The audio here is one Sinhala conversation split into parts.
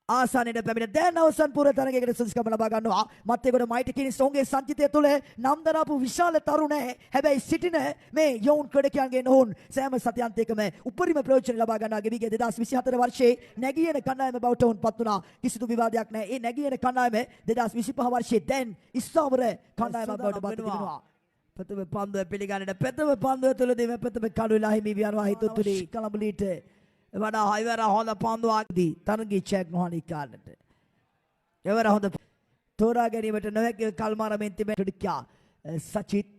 ආසන්නයට පැමිණ දැන් අවසන් පුර තරගයකට සුදුසුකම ලබා ගන්නවා. මත්තේගොඩ මයිටි කිනිස් ඔවුන්ගේ සංචිතය තුළ නම් දරාපු විශාල තරුණ හැබැයි සිටින මේ යොවුන් ක්‍රීඩකයන්ගෙන් ඔවුන් සෑම සතියන්තයකම උපරිම ප්‍රයෝජන ලබා ගන්නා ගෙවිගේ 2024 වර්ෂයේ නැගී එන කණ්ඩායම බවට ඔවුන් පත් වුණා. කිසිදු විවාදයක් නැහැ. ඒ නැගී එන කණ්ඩායම 2025 වර්ෂයේ දැන් ඉස්තාවර කණ්ඩායමක් බවට පත් වෙනවා. ප්‍රථම පන්දුව පිළිගන්නට ප්‍රථම පන්දුව තුළදී ප්‍රථම කඩුවලා හිමි වියනවා හිතුතුලි කලඹලීට වඩා ඉවර හොඳ පන්දුවක්දී තරගී චෙක් නොහනි කාලට ඉවර හොඳ තෝරා ගැනීමට නොහැකි කල්මාර මෙන්තිමේ ටුඩික්යා සචිත්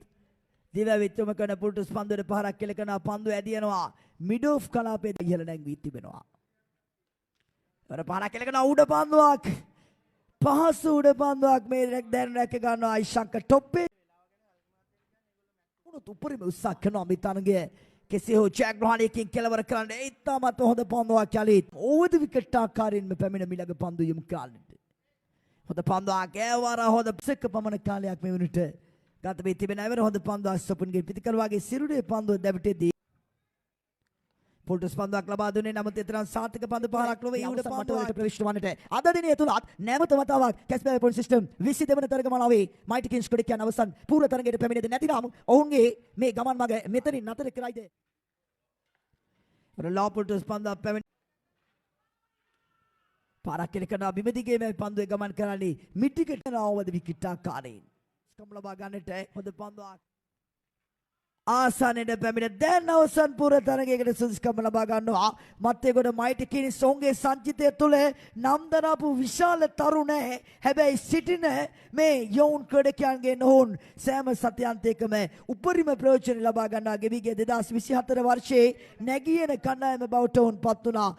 දිවවිත්තුම කරන පුල්ටුස් පන්දුවට පහරක් කෙල කරන පන්දුව ඇදියනවා මිඩෝෆ් කලාපයේ ඉහළ නැංවී තිබෙනවා. ඉවර පහරක් කෙල කරන උඩ පන්දුවක් පහසු උඩ පන්දුවක් මේ දැන් රැක ගන්නවා යිෂංක ටොප්පේ උපරිම උත්සාහ කරනවා මේ තරගය කෙසේ හෝ ජයග්‍රහණයකින් කෙලවර කරන්න ඉතාමත් හොඳ පන්දුවක් යලිත් ඕවද විකට් ආකාරයෙන්ම පැමිණ මිලඟ පන්දු යොමු කාලෙට හොඳ පන්දුවක් ඒවර හොඳ සෙක පමණ කාලයක් මේ වුණට ගත වී තිබෙන ඉවර හොඳ පන්දුවක් සොපුන්ගේ පිටිකර වගේ සිරුරේ පන්දුව දැවටෙදී පොල්ටස් පන්දුවක් ලබා දුන්නේ නමුත් එතරම් සාර්ථක පන්දු පහරක් නොවේ ඊට පන්දුවකට ප්‍රවිෂ්ඨ වන්නට අද දිනේ තුලත් නැවත වතාවක් කැස්බෑ පොයින්ට් සිස්ටම් 22 වන තරගමාලාවේ මයිටි කින්ස් ක්‍රීඩකයන් අවසන් පූර්ව තරගයට පැමිණෙද නැතිනම් ඔවුන්ගේ මේ ගමන් මඟ මෙතනින් නතර කරයිද රලා පොල්ටස් පන්දුවක් පැමිණ පාරක් කෙලකන බිමදිගේ මේ පන්දුවේ ගමන් කරන්නේ මිටිකට ආවද විකට් ආකාරයෙන් ස්කම් ලබා ගන්නට හොඳ පන්දුවක් ආසන්නයට පැමිණ දැන් අවසන් පුර තරගයකට සුදුසුකම ලබා ගන්නවා. මත්තේගොඩ මයිටි කිනිස් ඔවුන්ගේ සංචිතය තුළ නම් දරාපු විශාල තරුණ හැබැයි සිටින මේ යොවුන් ක්‍රීඩකයන්ගෙන් ඔවුන් සෑම සතියන්තයකම උපරිම ප්‍රයෝජන ලබා ගන්නා ගෙවිගේ 2024 වර්ෂයේ නැගී එන කණ්ඩායම බවට ඔවුන් පත් වුණා.